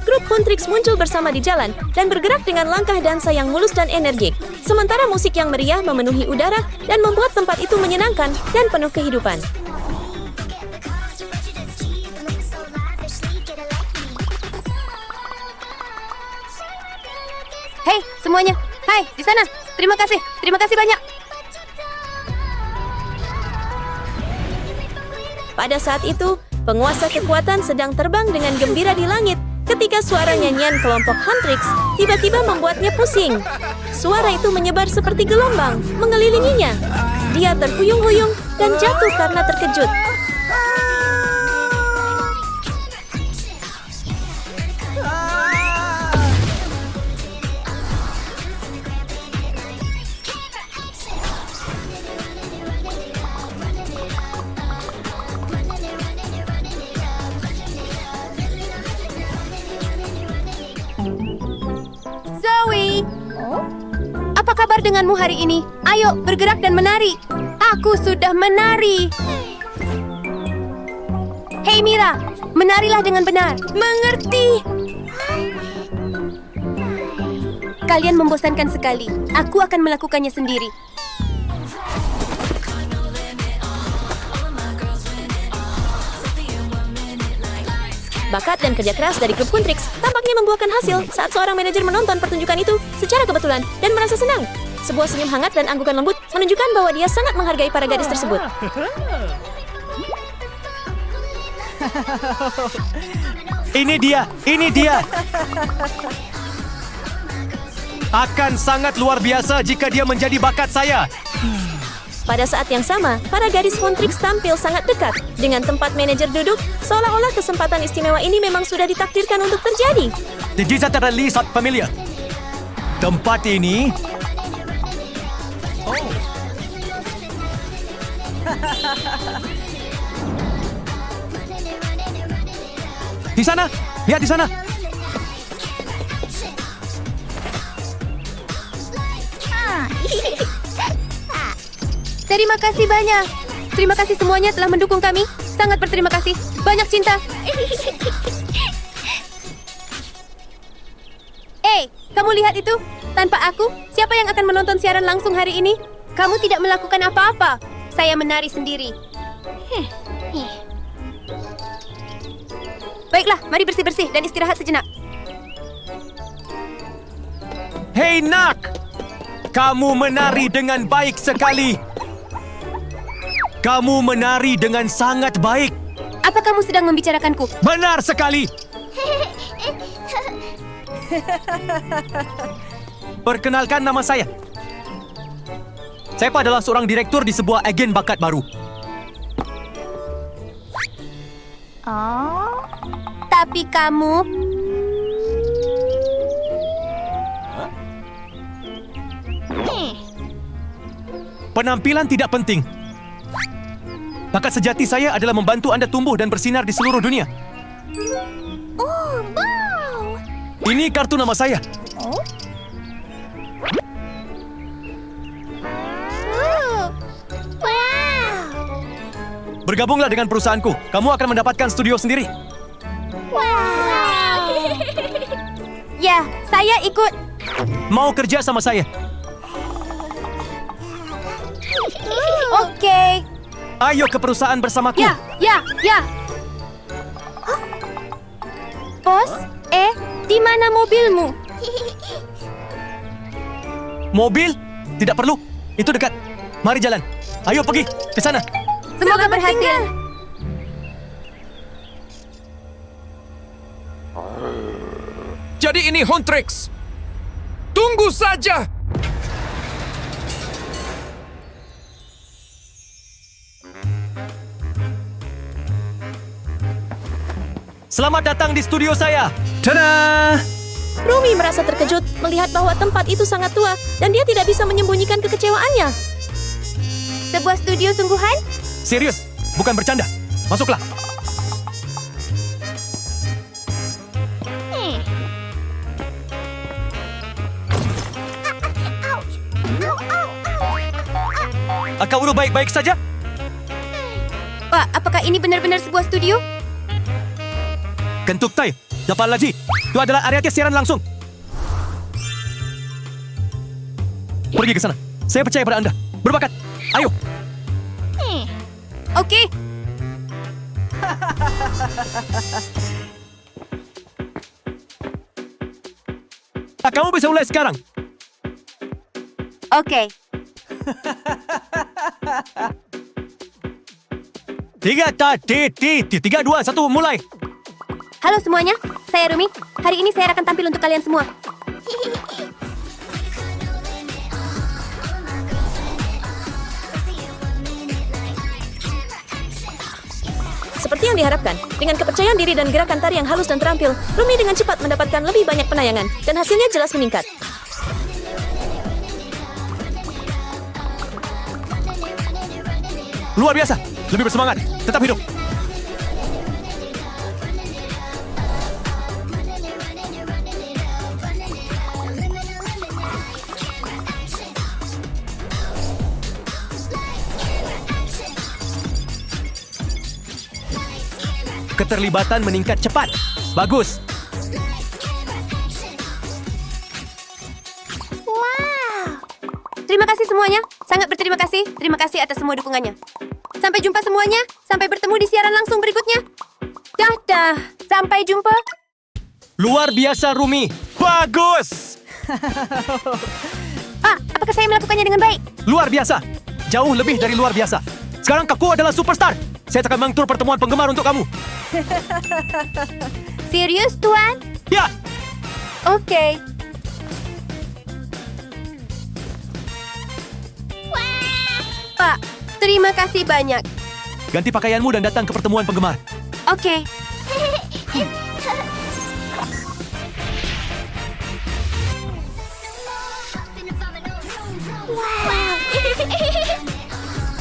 Grup Huntrix muncul bersama di jalan dan bergerak dengan langkah dansa yang mulus dan energik. Sementara musik yang meriah memenuhi udara dan membuat tempat itu menyenangkan dan penuh kehidupan. Hei, semuanya. Hai, di sana. Terima kasih banyak. Pada saat itu, penguasa kekuatan sedang terbang dengan gembira di langit ketika suara nyanyian kelompok Huntrix tiba-tiba membuatnya pusing. Suara itu menyebar seperti gelombang, mengelilinginya. Dia terhuyung-huyung dan jatuh karena terkejut. Zoe! Apa kabar denganmu hari ini? Ayo, bergerak dan menari. Aku sudah menari. Hei Mira, menarilah dengan benar. Mengerti? Kalian membosankan sekali. Aku akan melakukannya sendiri. Bakat dan kerja keras dari grup Huntrix tampaknya membuahkan hasil saat seorang manajer menonton pertunjukan itu secara kebetulan dan merasa senang. Sebuah senyum hangat dan anggukan lembut menunjukkan bahwa dia sangat menghargai para gadis tersebut. Ini dia. Akan sangat luar biasa jika dia menjadi bakat saya. Pada saat yang sama, para gadis Huntrix tampil sangat dekat dengan tempat manajer duduk, seolah-olah kesempatan istimewa ini memang sudah ditakdirkan untuk terjadi. Dia terlihat familiar. Tempat ini... Di sana, lihat di sana. Terima kasih banyak. Terima kasih semuanya telah mendukung kami. Sangat berterima kasih. Banyak cinta. Kamu lihat itu? Tanpa aku, siapa yang akan menonton siaran langsung hari ini? Kamu tidak melakukan apa-apa. Saya menari sendiri. Baiklah, mari bersih-bersih dan istirahat sejenak. Hei Nak, kamu menari dengan baik sekali. Kamu menari dengan sangat baik. Apa kamu sedang membicarakanku? Benar sekali. Perkenalkan nama saya. Saya adalah seorang direktur di sebuah agen bakat baru. Oh. Tapi kamu... Penampilan tidak penting. Bakat sejati saya adalah membantu Anda tumbuh dan bersinar di seluruh dunia. Oh, wow. Ini kartu nama saya. Oh. Wow. Bergabunglah dengan perusahaanku. Kamu akan mendapatkan studio sendiri. Wow. Ya, saya ikut. Mau kerja sama saya? Oke. Ayo ke perusahaan bersamaku. Ya. Bos, di mana mobilmu? Mobil? Tidak perlu. Itu dekat. Mari jalan. Ayo pergi ke sana. Semoga berhasil. Jadi ini Huntrix. Tunggu saja. Selamat datang di studio saya. Tada! Rumi merasa terkejut melihat bahwa tempat itu sangat tua dan dia tidak bisa menyembunyikan kekecewaannya. Sebuah studio sungguhan? Serius, bukan bercanda. Masuklah. Kau udah baik-baik saja? Wah, apakah ini benar-benar sebuah studio? Kentuk Tai, depan lagi. Itu adalah area siaran langsung. Pergi ke sana. Saya percaya pada Anda. Berbakat. Ayo. Okey. Kamu bisa mulai sekarang. Okey. 3, 2, 1, mulai. Halo semuanya, saya Rumi. Hari ini saya akan tampil untuk kalian semua. Seperti yang diharapkan, dengan kepercayaan diri dan gerakan tari yang halus dan terampil, Rumi dengan cepat mendapatkan lebih banyak penayangan, dan hasilnya jelas meningkat. Luar biasa. Lebih bersemangat. Tetap hidup. Keterlibatan meningkat cepat. Bagus. Terima kasih semuanya. Sangat berterima kasih. Terima kasih atas semua dukungannya. Sampai jumpa semuanya. Sampai bertemu di siaran langsung berikutnya. Dah. Sampai jumpa. Luar biasa, Rumi. Bagus. Apakah saya melakukannya dengan baik? Luar biasa. Jauh lebih dari luar biasa. Sekarang Kaku adalah superstar. Saya akan mengatur pertemuan penggemar untuk kamu. Serius, Tuan? Ya. Okey. Pak, terima kasih banyak. Ganti pakaianmu dan datang ke pertemuan penggemar. Okey.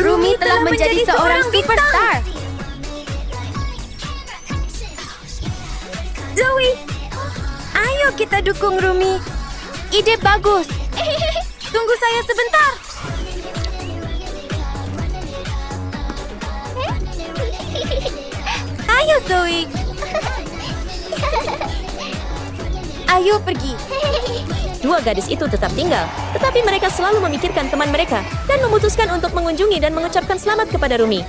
Rumi telah menjadi seorang superstar. Zoe, ayo kita dukung Rumi. Ide bagus. Tunggu saya sebentar. Ayo Zoe. Ayo pergi. Dua gadis itu tetap tinggal, tetapi mereka selalu memikirkan teman mereka dan memutuskan untuk mengunjungi dan mengucapkan selamat kepada Rumi.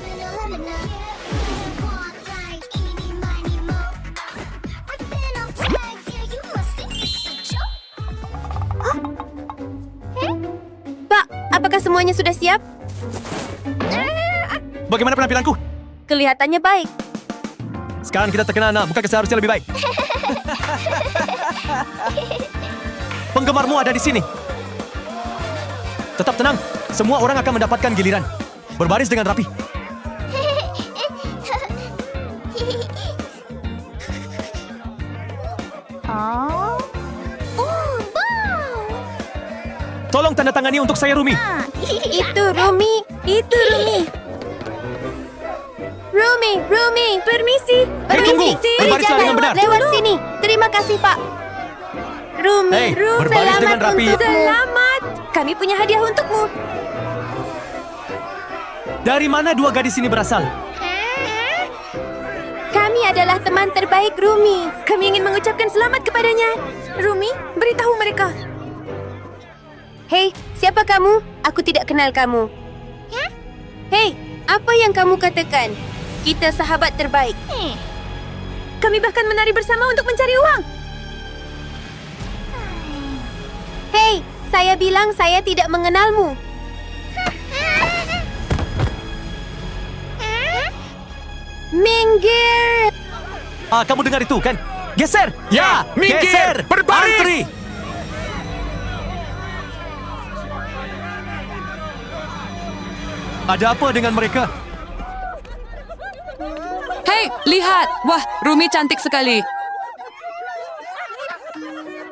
Pak, apakah semuanya sudah siap? Bagaimana penampilanku? Kelihatannya baik. Sekarang kita terkenal, bukankah seharusnya lebih baik? Penggemarmu ada di sini. Tetap tenang. Semua orang akan mendapatkan giliran. Berbaris dengan rapi. Tolong tanda tangani untuk saya, Rumi. Itu Rumi. Itu Rumi. Rumi, permisi. Hei, tunggu. Berbarislah Jangan dengan benar. lewat sini. Terima kasih, Pak. Rumi, Hei, berbaris dengan rapi. Selamat. Kami punya hadiah untukmu. Dari mana dua gadis ini berasal? Kami adalah teman terbaik Rumi. Kami ingin mengucapkan selamat kepadanya. Rumi, beritahu mereka. Hei, siapa kamu? Aku tidak kenal kamu. Hei, apa yang kamu katakan? Kita sahabat terbaik. Kami bahkan menari bersama untuk mencari uang. Hei, saya bilang saya tidak mengenalmu. Minggir! Kamu dengar itu, kan? Geser! Ya, minggir! Geser! Berbaris! Antri! Ada apa dengan mereka? Hei, lihat! Wah, Rumi cantik sekali.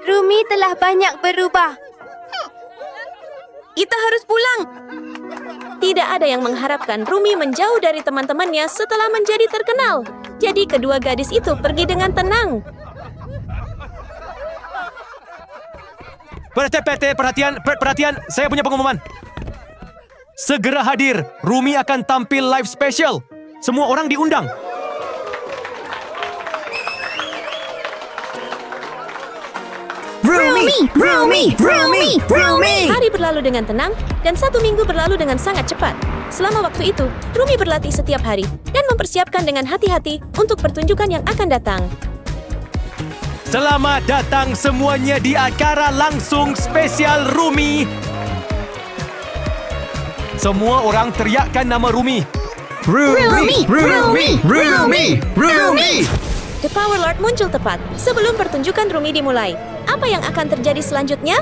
Rumi telah banyak berubah. Kita harus pulang. Tidak ada yang mengharapkan Rumi menjauh dari teman-temannya setelah menjadi terkenal. Jadi kedua gadis itu pergi dengan tenang. Perhatian, saya punya pengumuman. Segera hadir, Rumi akan tampil live special. Semua orang diundang. Hari berlalu dengan tenang dan 1 minggu berlalu dengan sangat cepat. Selama waktu itu, Rumi berlatih setiap hari dan mempersiapkan dengan hati-hati untuk pertunjukan yang akan datang. Selamat datang semuanya di acara langsung spesial Rumi. Semua orang teriakkan nama Rumi. The Power Lord muncul tepat sebelum pertunjukan Rumi dimulai. Apa yang akan terjadi selanjutnya?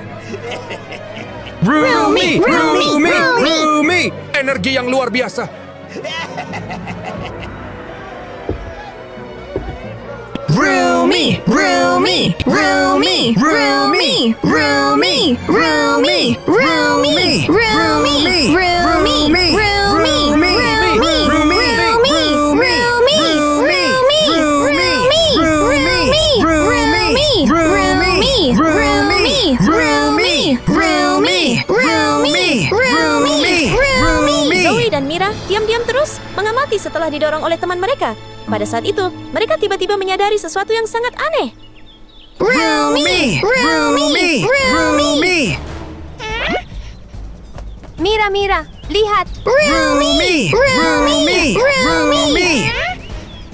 Rumi! Energi yang luar biasa. Zoe dan Mira diam-diam terus mengamati setelah didorong oleh teman mereka. Pada saat itu, mereka tiba-tiba menyadari sesuatu yang sangat aneh. Mira, lihat.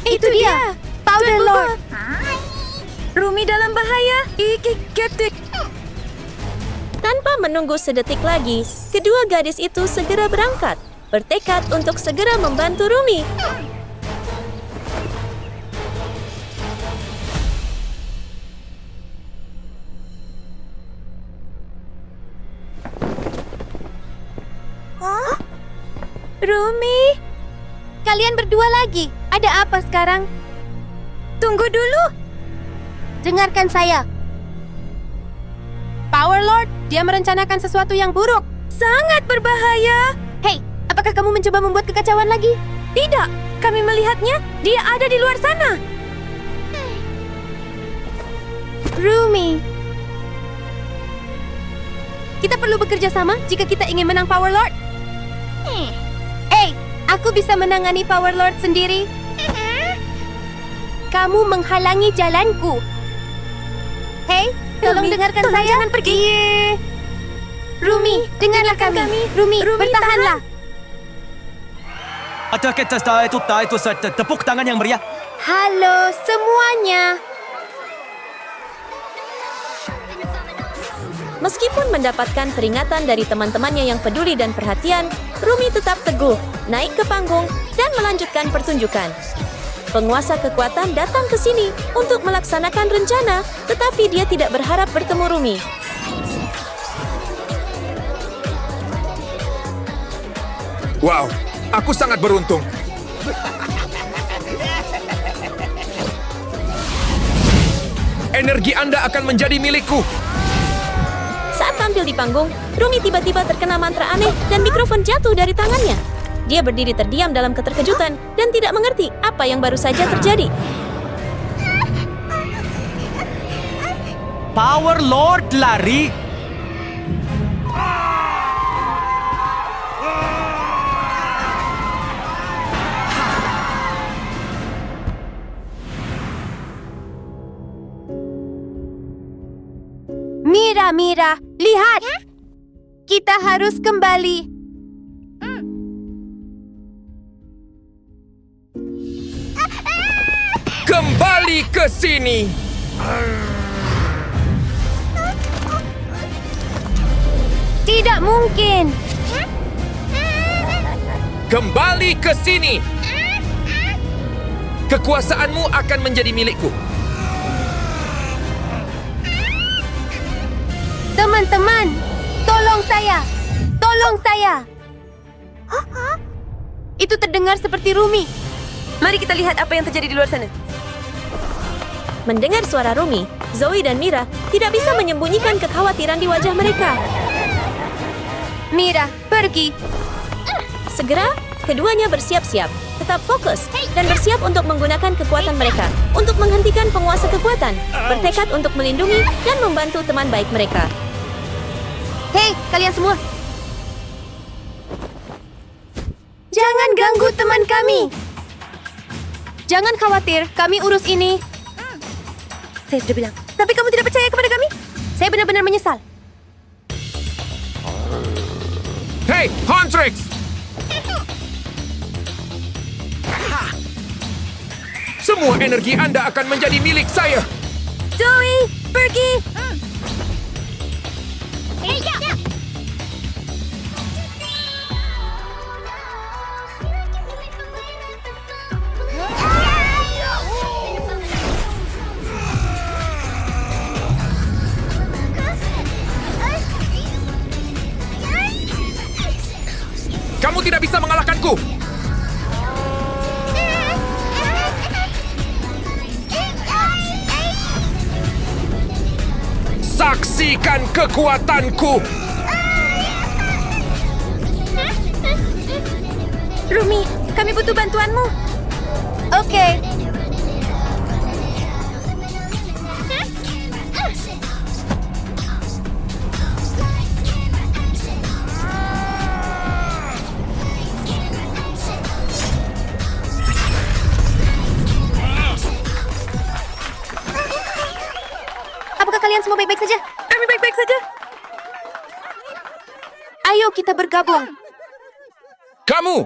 Itu dia, Powder Lord. Rumi dalam bahaya. Tanpa menunggu sedetik lagi, kedua gadis itu segera berangkat, bertekad untuk segera membantu Rumi. Rumi, kalian berdua lagi. Ada apa sekarang? Tunggu dulu. Dengarkan saya. Power Lord, dia merencanakan sesuatu yang buruk. Sangat berbahaya. Hei, apakah kamu mencoba membuat kekacauan lagi? Tidak, kami melihatnya. Dia ada di luar sana. Rumi, kita perlu bekerja sama jika kita ingin menang Power Lord. Aku bisa menangani Power Lord sendiri. Kamu menghalangi jalanku. Hei, tolong Rumi, dengarkan tolong saya. jangan pergi. Rumi, dengarlah kami. Rumi, bertahanlah. Itu tepuk tangan yang meriah. Halo semuanya. Meskipun mendapatkan peringatan dari teman-temannya yang peduli dan perhatian, Rumi tetap teguh, naik ke panggung, dan melanjutkan pertunjukan. Penguasa kekuatan datang ke sini untuk melaksanakan rencana, tetapi dia tidak berharap bertemu Rumi. Wow, aku sangat beruntung. Energi Anda akan menjadi milikku. Saat tampil di panggung, Rumi tiba-tiba terkena mantra aneh dan mikrofon jatuh dari tangannya. Dia berdiri terdiam dalam keterkejutan dan tidak mengerti apa yang baru saja terjadi. Power Lord lari. Mira, lihat. Kita harus kembali. Kembali ke sini. Tidak mungkin. Kembali ke sini. Kekuasaanmu akan menjadi milikku. Teman-teman, tolong saya. Tolong saya. Itu terdengar seperti Rumi. Mari kita lihat apa yang terjadi di luar sana. Mendengar suara Rumi, Zoe dan Mira tidak bisa menyembunyikan kekhawatiran di wajah mereka. Mira, pergi. Segera, keduanya bersiap-siap, tetap fokus, dan bersiap untuk menggunakan kekuatan mereka untuk menghentikan penguasa kekuatan, bertekad untuk melindungi dan membantu teman baik mereka. Hei, kalian semua. Jangan ganggu teman kami. Jangan khawatir, kami urus ini. Saya sudah bilang. Tapi kamu tidak percaya kepada kami? Saya benar-benar menyesal. Hei, Huntrix! Semua energi anda akan menjadi milik saya. Zoe, pergi! Kamu tidak bisa mengalahkanku. Saksikan kekuatanku. Rumi, kami butuh bantuanmu. Oke. Apakah kalian semua baik-baik saja? Kami baik-baik saja. Ayo kita bergabung. Kamu!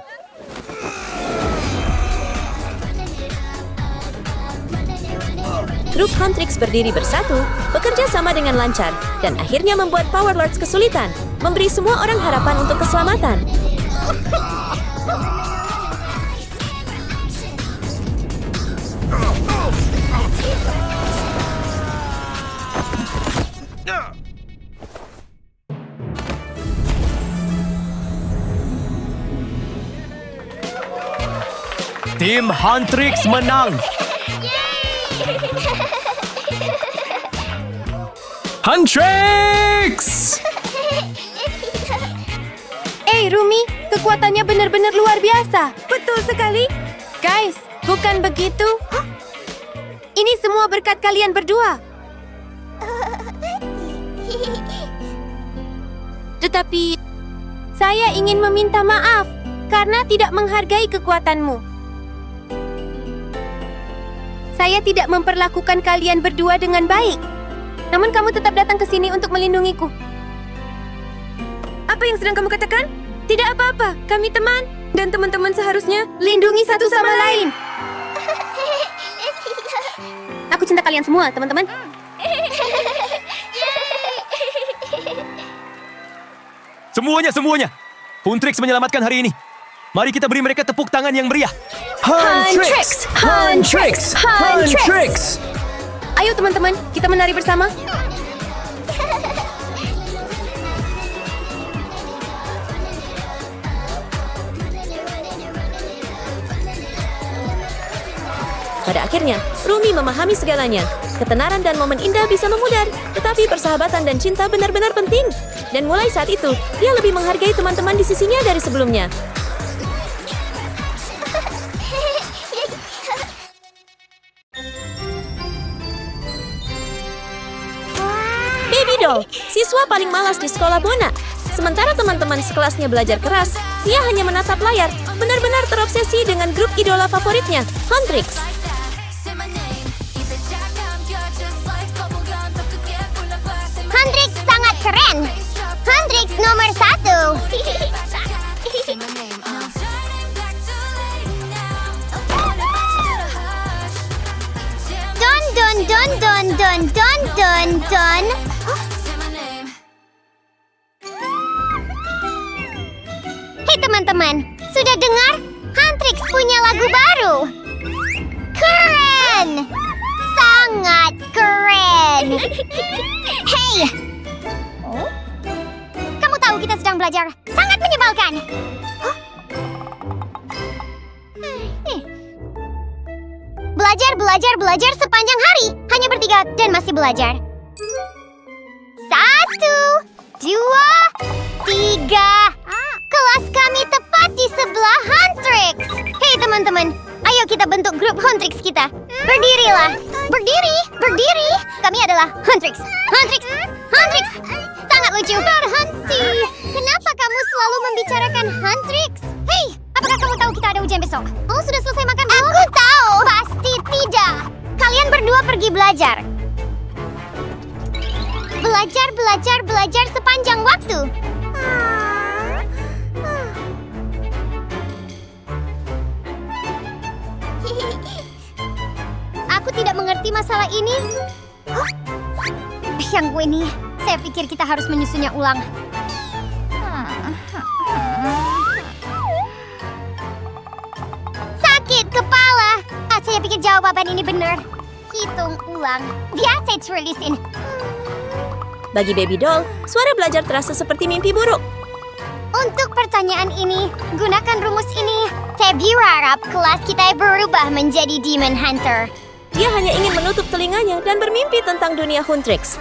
Grup Huntrix berdiri bersatu, bekerja sama dengan lancar, dan akhirnya membuat Power Lords kesulitan, memberi semua orang harapan untuk keselamatan. Tim Huntrix menang. Huntrix! Rumi, kekuatannya benar-benar luar biasa. Betul sekali. Guys, bukan begitu? Ini semua berkat kalian berdua. Tetapi, saya ingin meminta maaf karena tidak menghargai kekuatanmu. Saya tidak memperlakukan kalian berdua dengan baik. Namun kamu tetap datang ke sini untuk melindungiku. Apa yang sedang kamu katakan? Tidak apa-apa, kami teman. Dan teman-teman seharusnya lindungi satu sama lain. Aku cinta kalian semua, teman-teman. Semuanya. Huntrix menyelamatkan hari ini. Mari kita beri mereka tepuk tangan yang meriah. Huntrix! Ayo teman-teman, kita menari bersama. Pada akhirnya, Rumi memahami segalanya. Ketenaran dan momen indah bisa memudar, tetapi persahabatan dan cinta benar-benar penting. Dan mulai saat itu, dia lebih menghargai teman-teman di sisinya dari sebelumnya. Baby Doll, siswa paling malas di sekolah Bona. Sementara teman-teman sekelasnya belajar keras, dia hanya menatap layar, benar-benar terobsesi dengan grup idola favoritnya, Huntrix. Huntrix sangat keren. Huntrix nomor 1. Don. Hei teman-teman, sudah dengar? Huntrix punya lagu baru. Keren! Sangat keren. Hei! Kamu tahu kita sedang belajar. Sangat menyebalkan. Belajar sepanjang hari. Hanya bertiga dan masih belajar. 1, 2, 3. Kelas kami tepat di sebelah Huntrix. Hei teman-teman, ayo kita bentuk grup Huntrix kita. Berdirilah. Berdiri. Kami adalah Huntrix. Sangat lucu. Berhenti. Kenapa kamu selalu membicarakan Huntrix? Hei, apakah kamu tahu kita ada ujian besok? Oh, sudah selesai makan belum? Aku tahu. Pasti tidak. Kalian berdua pergi belajar. belajar sepanjang waktu. Aku tidak mengerti masalah ini. Yang ini, saya pikir kita harus menyusunnya ulang. Sakit kepala. Saya pikir jawaban ini benar. Hitung ulang. Biar saya tulisin. Bagi Baby Doll, suara belajar terasa seperti mimpi buruk. Untuk pertanyaan ini, gunakan rumus ini. Saya berharap kelas kita berubah menjadi Demon Hunter. Dia hanya ingin menutup telinganya dan bermimpi tentang dunia Huntrix.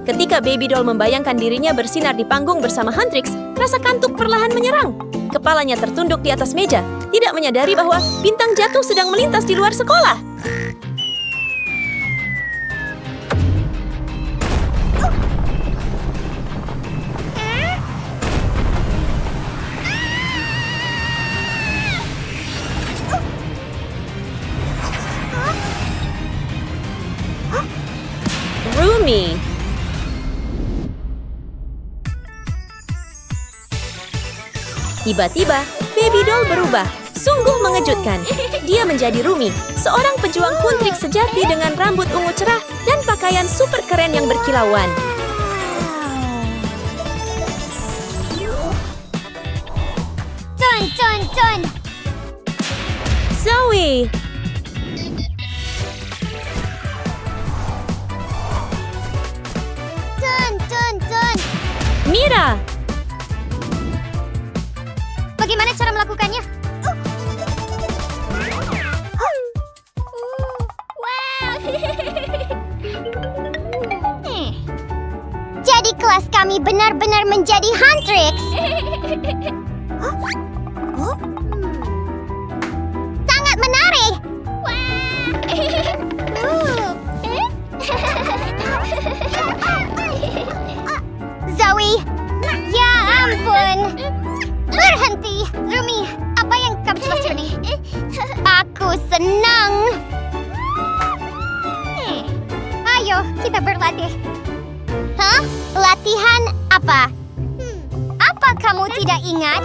Ketika Baby Doll membayangkan dirinya bersinar di panggung bersama Huntrix, rasa kantuk perlahan menyerang. Kepalanya tertunduk di atas meja, tidak menyadari bahwa bintang jatuh sedang melintas di luar sekolah. Rumi. Tiba-tiba, Baby Doll berubah. Sungguh mengejutkan. Dia menjadi Rumi, seorang pejuang Huntrix sejati dengan rambut ungu cerah dan pakaian super keren yang berkilauan. Tun. Zoe. Tun. Mira. Bagaimana cara melakukannya? Jadi kelas kami benar-benar menjadi Huntrix. Sangat menarik. Zoe, ya ampun. Berhenti, Rumi. Apa yang kamu jelaskan ini? Aku senang. Ayo, kita berlatih. Hah? Latihan apa? Apa kamu tidak ingat?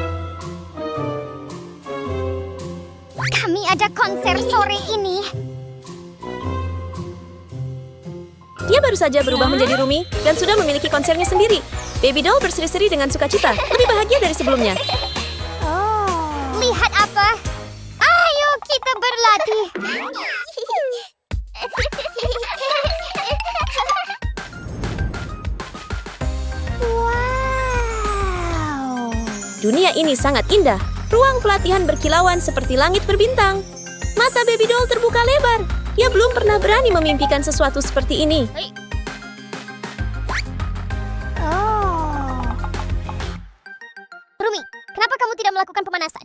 Kami ada konser sore ini. Dia baru saja berubah menjadi Rumi dan sudah memiliki konsernya sendiri. Baby Doll berseri-seri dengan sukacita, lebih bahagia dari sebelumnya. Lihat apa? Ayo kita berlatih. Wow. Dunia ini sangat indah. Ruang pelatihan berkilauan seperti langit berbintang. Mata Baby Doll terbuka lebar. Dia belum pernah berani memimpikan sesuatu seperti ini. Rumi, kenapa kamu tidak melakukan pemanasan?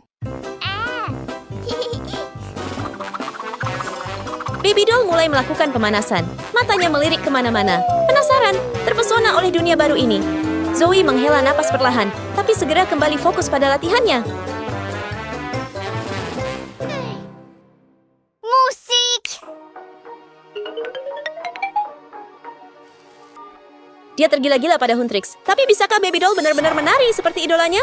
Baby Doll mulai melakukan pemanasan. Matanya melirik kemana-mana. Penasaran, terpesona oleh dunia baru ini. Zoe menghela napas perlahan, tapi segera kembali fokus pada latihannya. Musik! Dia tergila-gila pada Huntrix. Tapi bisakah Baby Doll benar-benar menari seperti idolanya?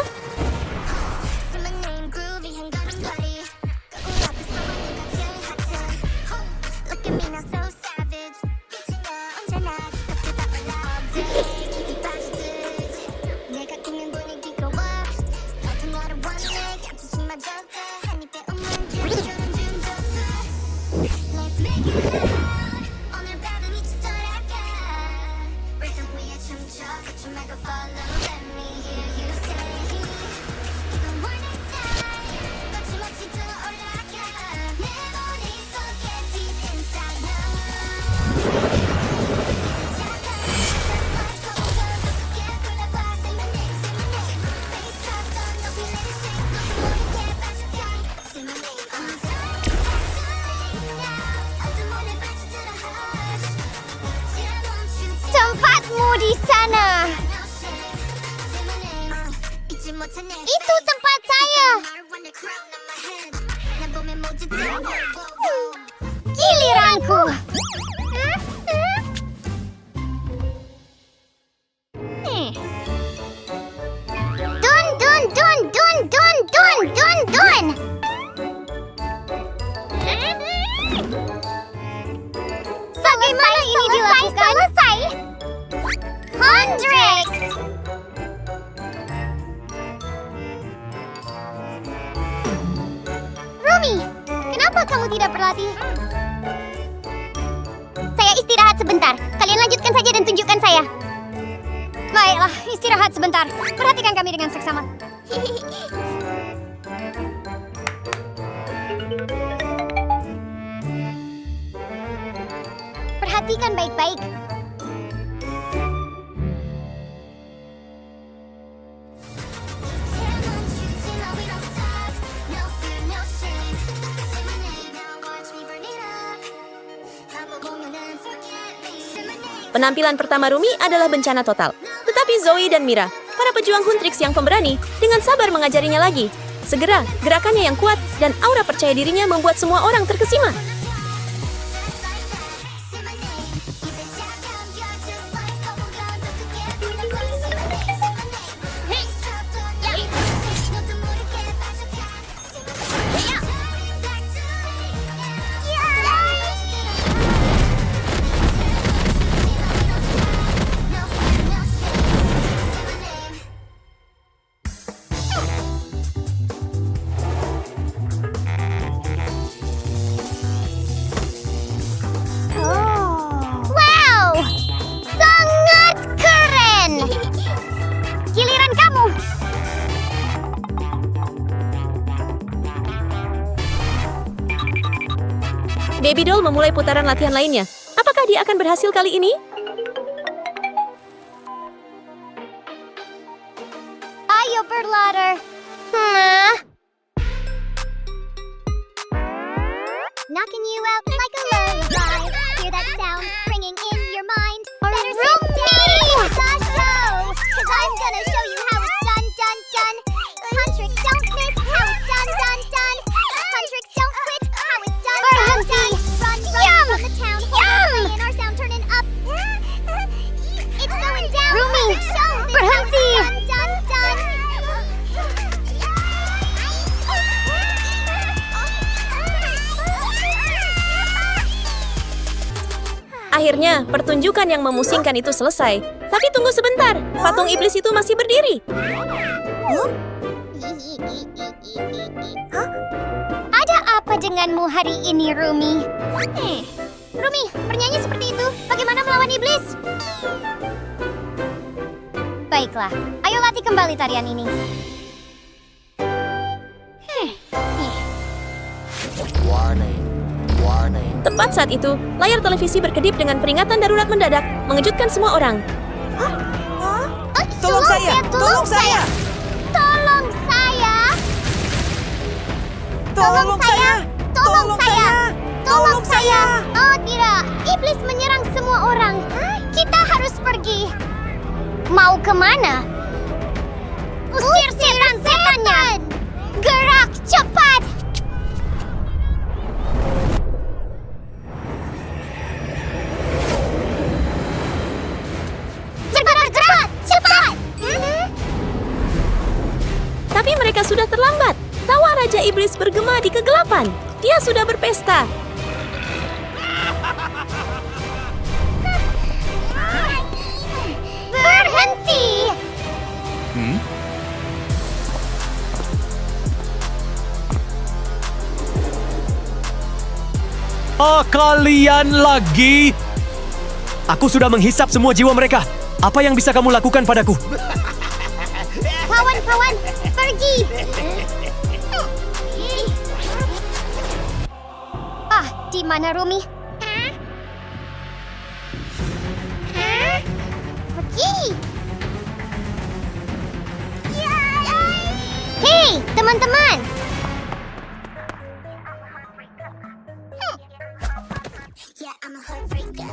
di sana. Itu tempat saya. Giliranku. Dun dun dun dun dun dun dun dun. Bagaimana ini dilakukan? Selesai. Hendrix. Rumi, kenapa kamu tidak berlatih? Saya istirahat sebentar. Kalian lanjutkan saja dan tunjukkan saya. Baiklah, istirahat sebentar. Perhatikan kami dengan seksama. Perhatikan baik-baik. Penampilan pertama Rumi adalah bencana total. Tetapi Zoe dan Mira, para pejuang Huntrix yang pemberani, dengan sabar mengajarinya lagi. Segera, gerakannya yang kuat dan aura percaya dirinya membuat semua orang terkesima. Wow! Sangat keren! Giliran kamu! Baby Doll memulai putaran latihan lainnya. Apakah dia akan berhasil kali ini? Ayo berladar. Knocking you out like a lullaby. Hear that sound ringing in your mind. Better sit down and watch the show. 'Cause I'm gonna show you how it's done, done, done. Huntrix don't miss how it's done, done, done. Huntrix don't quit how it's done, done, done. Run, run from the town. And our sound turning up. It's going down. Rumi, berhenti. Done, done, done. Akhirnya, pertunjukan yang memusingkan itu selesai. Tapi tunggu sebentar, patung iblis itu masih berdiri. Ada apa denganmu hari ini, Rumi? Rumi, bernyanyi seperti itu. Bagaimana melawan iblis? Baiklah, ayo latih kembali tarian ini. Tepat saat itu, layar televisi berkedip dengan peringatan darurat mendadak, mengejutkan semua orang. Tolong saya! Tolong saya! Tolong saya! Tolong saya! Tolong saya! Tolong saya! Oh tidak, iblis menyerang semua orang. Kita harus pergi. Mau kemana? Usir setan-setannya! Gerak cepat! Cepat! Cepat! Tapi mereka sudah terlambat. Tawa Raja Iblis bergema di kegelapan. Dia sudah berpesta. Berhenti! Kalian lagi? Aku sudah menghisap semua jiwa mereka. Apa yang bisa kamu lakukan padaku? Kawan-kawan, pergi! Di mana Rumi? Pergi! Hei, teman-teman! Yeah, I'm a heartbreaker.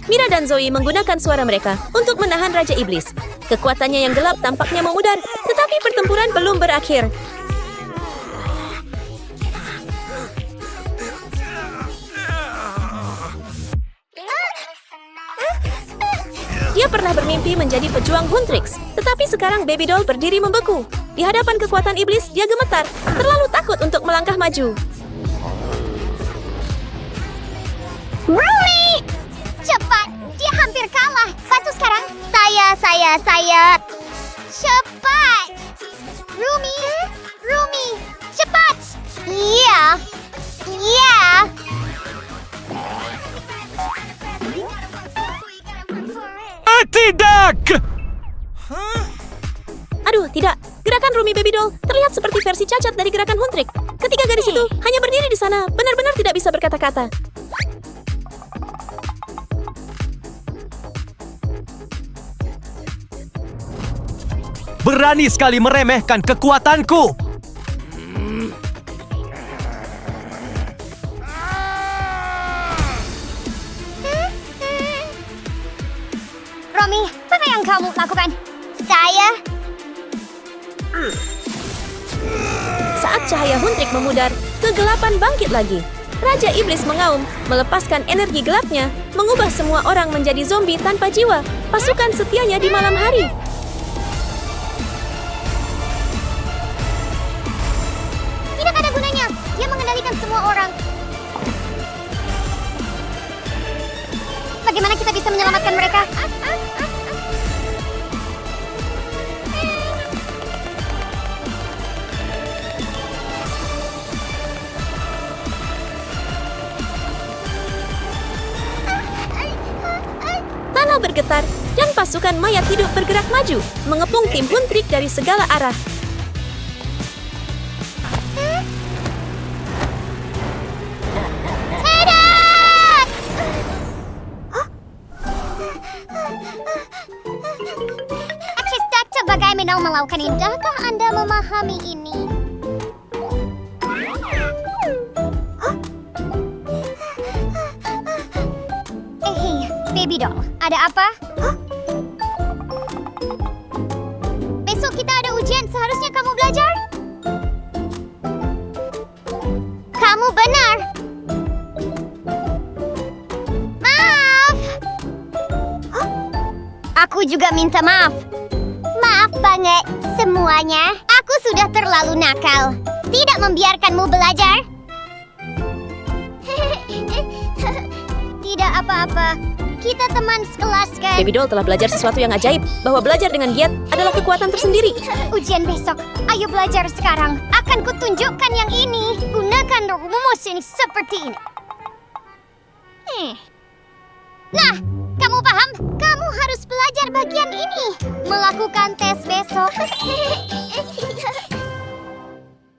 Mira dan Zoe menggunakan suara mereka untuk menahan Raja Iblis. Kekuatannya yang gelap tampaknya memudar, tetapi pertempuran belum berakhir. Dia pernah bermimpi menjadi pejuang Huntrix, tetapi sekarang Baby Doll berdiri membeku. Di hadapan kekuatan iblis, dia gemetar, terlalu takut untuk melangkah maju. Rumi! Cepat! Dia hampir kalah. Bantu sekarang. Saya. Cepat! Rumi! Cepat! Iya. Tidak! Aduh, tidak. Gerakan Rumi Baby Doll terlihat seperti versi cacat dari gerakan Huntrix. Ketiga gadis itu hanya berdiri di sana, benar-benar tidak bisa berkata-kata. Berani sekali meremehkan kekuatanku! Rumi, apa yang kamu lakukan? Saya. Saat cahaya Huntrix memudar, kegelapan bangkit lagi. Raja Iblis mengaum, melepaskan energi gelapnya, mengubah semua orang menjadi zombie tanpa jiwa, pasukan setianya di malam hari. Tidak ada gunanya. Dia mengendalikan semua orang. Bagaimana kita bisa menyelamatkan mereka? Tanah bergetar, dan pasukan mayat hidup bergerak maju, mengepung tim Huntrix dari segala arah. Tidak! Aksis bagaimana melakukan ini? Dapatkah Anda memahami ini? Baby Doll, ada apa? Besok kita ada ujian, seharusnya kamu belajar. Kamu benar. Maaf. Aku juga minta maaf. Maaf banget semuanya. Aku sudah terlalu nakal. Tidak membiarkanmu belajar. Tidak apa-apa. Kita teman sekelas kan? Baby Doll telah belajar sesuatu yang ajaib, bahwa belajar dengan giat adalah kekuatan tersendiri. Ujian besok. Ayo belajar sekarang. Akan kutunjukkan yang ini. Gunakan rumus ini seperti ini. Nah, kamu paham? Kamu harus belajar bagian ini. Melakukan tes besok.